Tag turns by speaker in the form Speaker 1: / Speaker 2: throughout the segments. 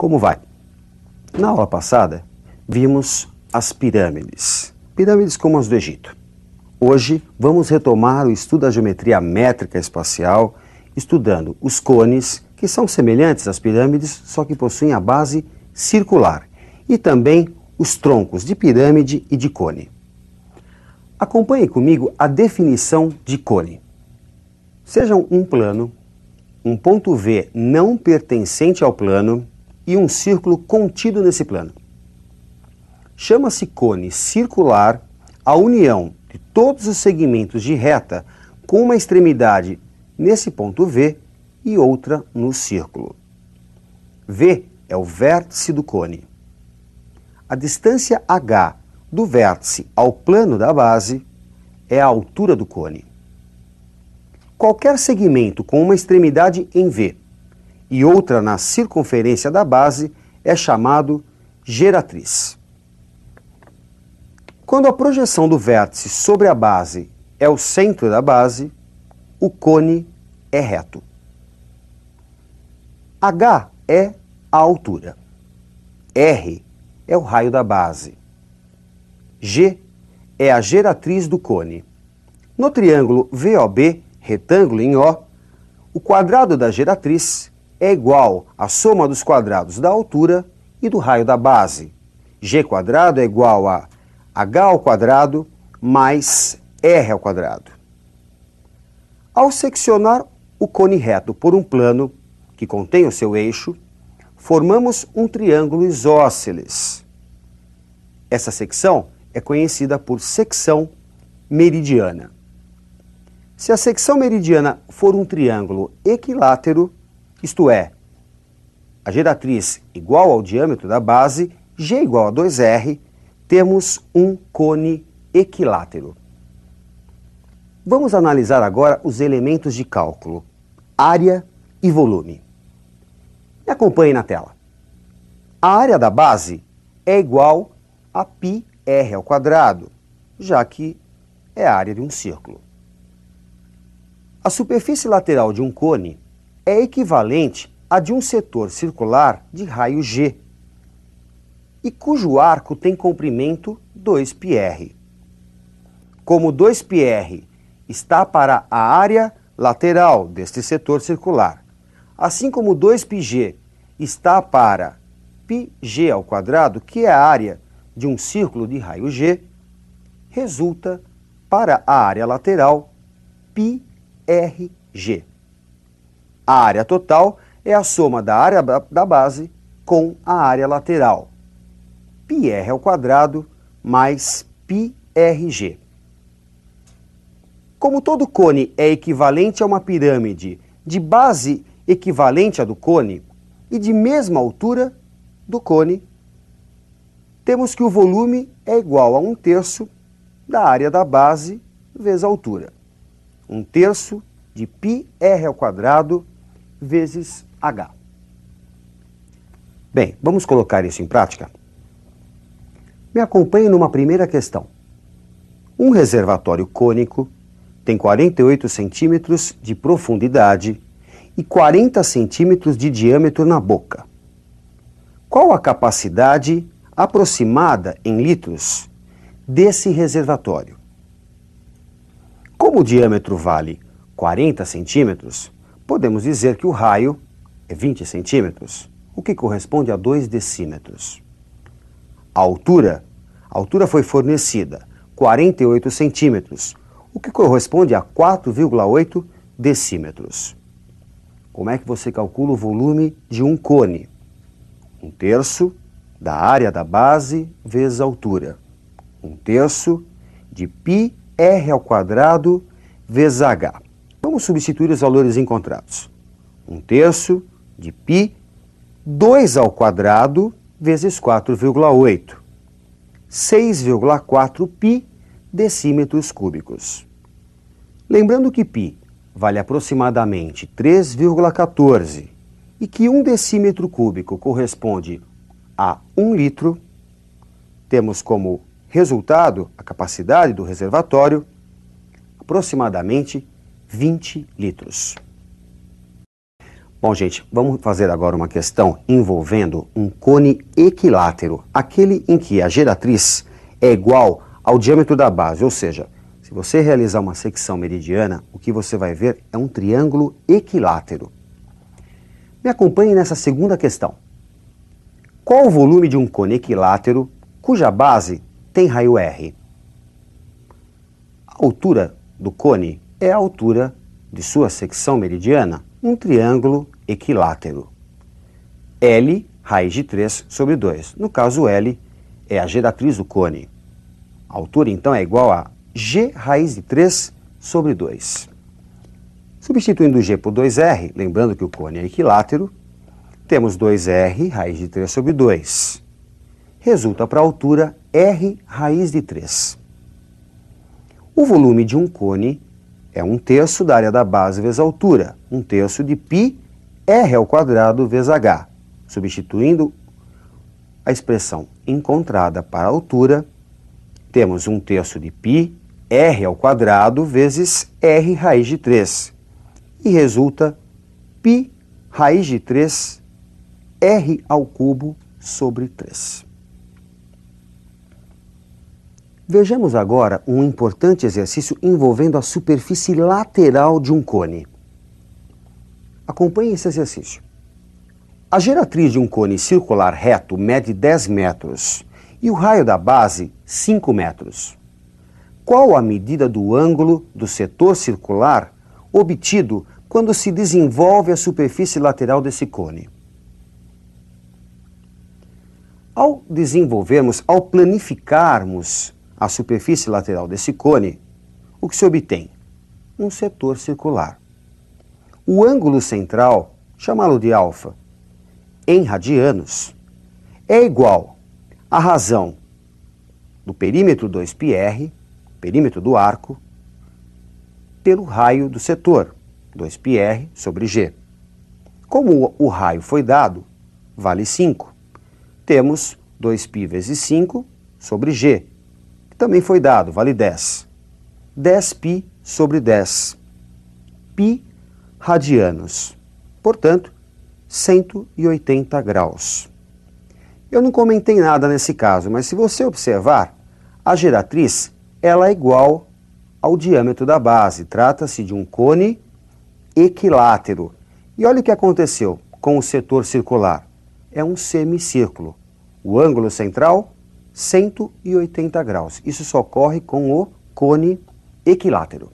Speaker 1: Como vai? Na aula passada, vimos as pirâmides. Pirâmides como as do Egito. Hoje, vamos retomar o estudo da geometria métrica espacial, estudando os cones, que são semelhantes às pirâmides, só que possuem a base circular, e também os troncos de pirâmide e de cone. Acompanhe comigo a definição de cone. Seja um plano, um ponto V não pertencente ao plano e um círculo contido nesse plano. Chama-se cone circular a união de todos os segmentos de reta com uma extremidade nesse ponto V e outra no círculo. V é o vértice do cone. A distância H do vértice ao plano da base é a altura do cone. Qualquer segmento com uma extremidade em V e outra na circunferência da base é chamado geratriz. Quando a projeção do vértice sobre a base é o centro da base, o cone é reto. H é a altura. R é o raio da base. G é a geratriz do cone. No triângulo VOB, retângulo em O, o quadrado da geratriz é igual à soma dos quadrados da altura e do raio da base. G quadrado é igual a H ao quadrado mais R ao quadrado. Ao seccionar o cone reto por um plano que contém o seu eixo, formamos um triângulo isósceles. Essa secção é conhecida por secção meridiana. Se a secção meridiana for um triângulo equilátero, isto é, a geratriz igual ao diâmetro da base, G igual a 2R, temos um cone equilátero. Vamos analisar agora os elementos de cálculo, área e volume. Me acompanhe na tela. A área da base é igual a πr ao quadrado, já que é a área de um círculo. A superfície lateral de um cone é equivalente à de um setor circular de raio G, e cujo arco tem comprimento 2πr. Como 2πr está para a área lateral deste setor circular, assim como 2πg está para πg ao quadrado, que é a área de um círculo de raio G, resulta para a área lateral πrg. A área total é a soma da área da base com a área lateral, πr ao quadrado mais πrg. Como todo cone é equivalente a uma pirâmide de base equivalente à do cone e de mesma altura do cone, temos que o volume é igual a 1/3 da área da base vezes a altura. 1/3 de πr ao quadrado vezes h. Bem, vamos colocar isso em prática? Me acompanhe numa primeira questão. Um reservatório cônico tem 48 centímetros de profundidade e 40 centímetros de diâmetro na boca. Qual a capacidade aproximada em litros desse reservatório? Como o diâmetro vale 40 centímetros, podemos dizer que o raio é 20 centímetros, o que corresponde a 2 decímetros. A altura foi fornecida 48 centímetros, o que corresponde a 4,8 decímetros. Como é que você calcula o volume de um cone? 1/3 da área da base vezes a altura. 1/3 de πr ao quadrado vezes h. Vamos substituir os valores encontrados. 1/3 de π, 2 ao quadrado vezes 4,8. 6,4 π decímetros cúbicos. Lembrando que π vale aproximadamente 3,14 e que 1 decímetro cúbico corresponde a 1 litro, temos como resultado a capacidade do reservatório aproximadamente 20 litros. Bom, gente, vamos fazer agora uma questão envolvendo um cone equilátero, aquele em que a geratriz é igual ao diâmetro da base, ou seja, se você realizar uma secção meridiana, o que você vai ver é um triângulo equilátero. Me acompanhe nessa segunda questão. Qual o volume de um cone equilátero cuja base tem raio R? A altura do cone é a altura de sua secção meridiana, um triângulo equilátero. L, raiz de 3 sobre 2. No caso, L é a geratriz do cone. A altura, então, é igual a G raiz de 3 sobre 2. Substituindo G por 2R, lembrando que o cone é equilátero, temos 2R raiz de 3 sobre 2. Resulta para a altura R raiz de 3. O volume de um cone é 1/3 da área da base vezes a altura, 1/3 de π R ao quadrado vezes H. Substituindo a expressão encontrada para a altura, temos 1/3 de π R ao quadrado vezes R raiz de 3. E resulta π raiz de 3 R ao cubo sobre 3. Vejamos agora um importante exercício envolvendo a superfície lateral de um cone. Acompanhe esse exercício. A geratriz de um cone circular reto mede 10 metros e o raio da base 5 metros. Qual a medida do ângulo do setor circular obtido quando se desenvolve a superfície lateral desse cone? Ao desenvolvermos, ao planificarmos a superfície lateral desse cone, o que se obtém? Um setor circular. O ângulo central, chamá-lo de alfa, em radianos, é igual à razão do perímetro 2πr, perímetro do arco, pelo raio do setor, 2πr sobre g. Como o raio foi dado, vale 5. Temos 2π vezes 5 sobre g, que também foi dado, vale 10. 10π sobre 10. Π radianos. Portanto, 180 graus. Eu não comentei nada nesse caso, mas se você observar, a geratriz ela é igual ao diâmetro da base. Trata-se de um cone equilátero. E olha o que aconteceu com o setor circular. É um semicírculo. O ângulo central, 180 graus. Isso só ocorre com o cone equilátero.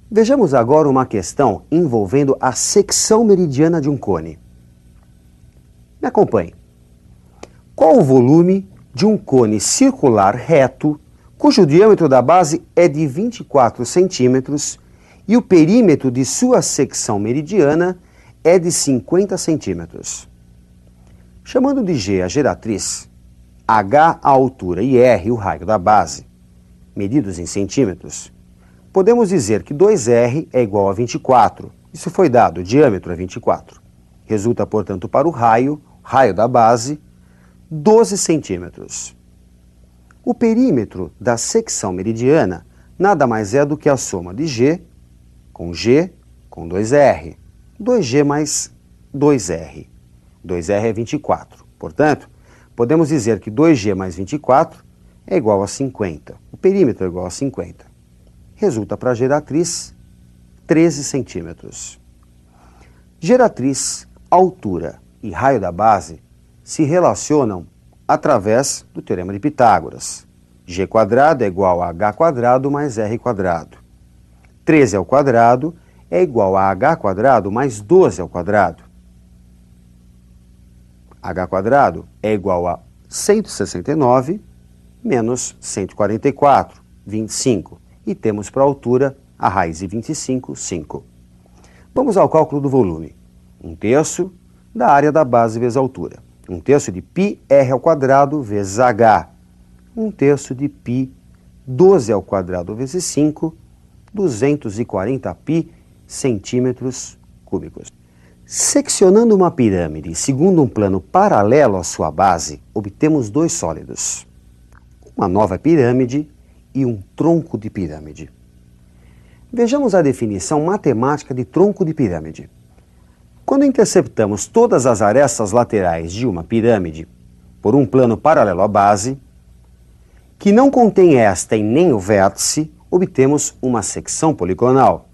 Speaker 1: Vejamos agora uma questão envolvendo a secção meridiana de um cone. Me acompanhe. Qual o volume de um cone circular reto, cujo diâmetro da base é de 24 centímetros e o perímetro de sua secção meridiana é de 50 centímetros? Chamando de G a geratriz, H a altura e R o raio da base, medidos em centímetros, podemos dizer que 2R é igual a 24. Isso foi dado, o diâmetro é 24. Resulta, portanto, para o raio da base, 12 centímetros. O perímetro da secção meridiana nada mais é do que a soma de G com 2R. 2G mais 2R. 2R é 24. Portanto, podemos dizer que 2G mais 24 é igual a 50. O perímetro é igual a 50. Resulta para a geratriz 13 centímetros. Geratriz, altura e raio da base se relacionam através do Teorema de Pitágoras. G² é igual a H² mais R². 13 ao quadrado é igual a H² mais 12 ao quadrado. H² é igual a 169 menos 144, 25. E temos para a altura a raiz de 25, 5. Vamos ao cálculo do volume. 1/3 da área da base vezes a altura. 1/3 de π R ao quadrado vezes H. 1/3 de π 12 ao quadrado vezes 5, 240 π centímetros cúbicos. Seccionando uma pirâmide segundo um plano paralelo à sua base, obtemos dois sólidos. Uma nova pirâmide e um tronco de pirâmide. Vejamos a definição matemática de tronco de pirâmide. Quando interceptamos todas as arestas laterais de uma pirâmide por um plano paralelo à base, que não contém esta e nem o vértice, obtemos uma secção poligonal.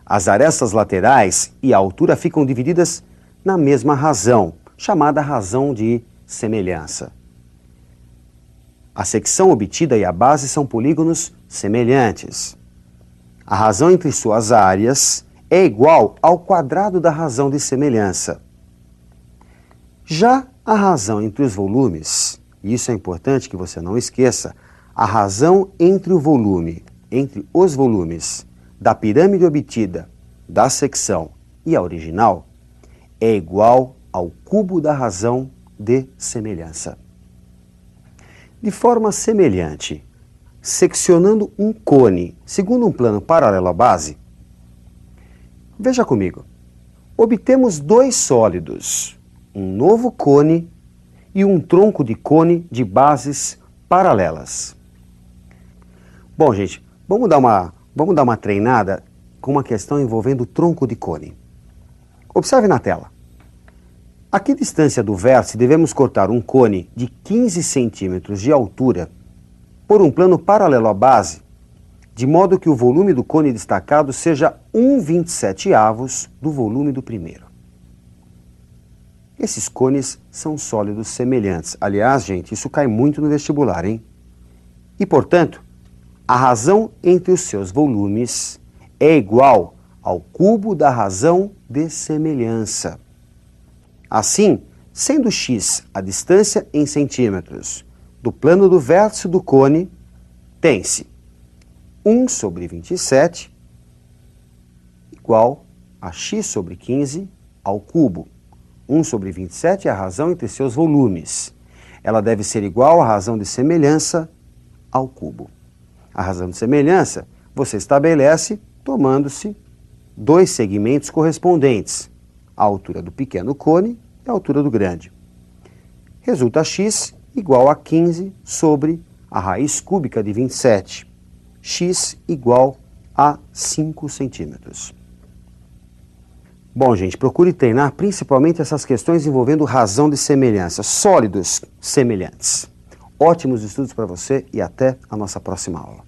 Speaker 1: As arestas laterais e a altura ficam divididas na mesma razão, chamada razão de semelhança. A secção obtida e a base são polígonos semelhantes. A razão entre suas áreas é igual ao quadrado da razão de semelhança. Já a razão entre os volumes, e isso é importante que você não esqueça, a razão entre os volumes da pirâmide obtida, da secção e a original, é igual ao cubo da razão de semelhança. De forma semelhante, seccionando um cone segundo um plano paralelo à base, veja comigo, obtemos dois sólidos, um novo cone e um tronco de cone de bases paralelas. Bom, gente, vamos dar uma treinada com uma questão envolvendo o tronco de cone. Observe na tela. A que distância do vértice devemos cortar um cone de 15 centímetros de altura por um plano paralelo à base, de modo que o volume do cone destacado seja 1/27º do volume do primeiro? Esses cones são sólidos semelhantes. Aliás, gente, isso cai muito no vestibular, hein? E, portanto, a razão entre os seus volumes é igual ao cubo da razão de semelhança. Assim, sendo x a distância em centímetros do plano do vértice do cone, tem-se 1/27 igual a x sobre 15 ao cubo. 1/27 é a razão entre seus volumes. Ela deve ser igual à razão de semelhança ao cubo. A razão de semelhança você estabelece tomando-se dois segmentos correspondentes, a altura do pequeno cone e a altura do grande. Resulta x igual a 15 sobre a raiz cúbica de 27. X igual a 5 centímetros. Bom, gente, procure treinar principalmente essas questões envolvendo razão de semelhança, sólidos semelhantes. Ótimos estudos para você e até a nossa próxima aula.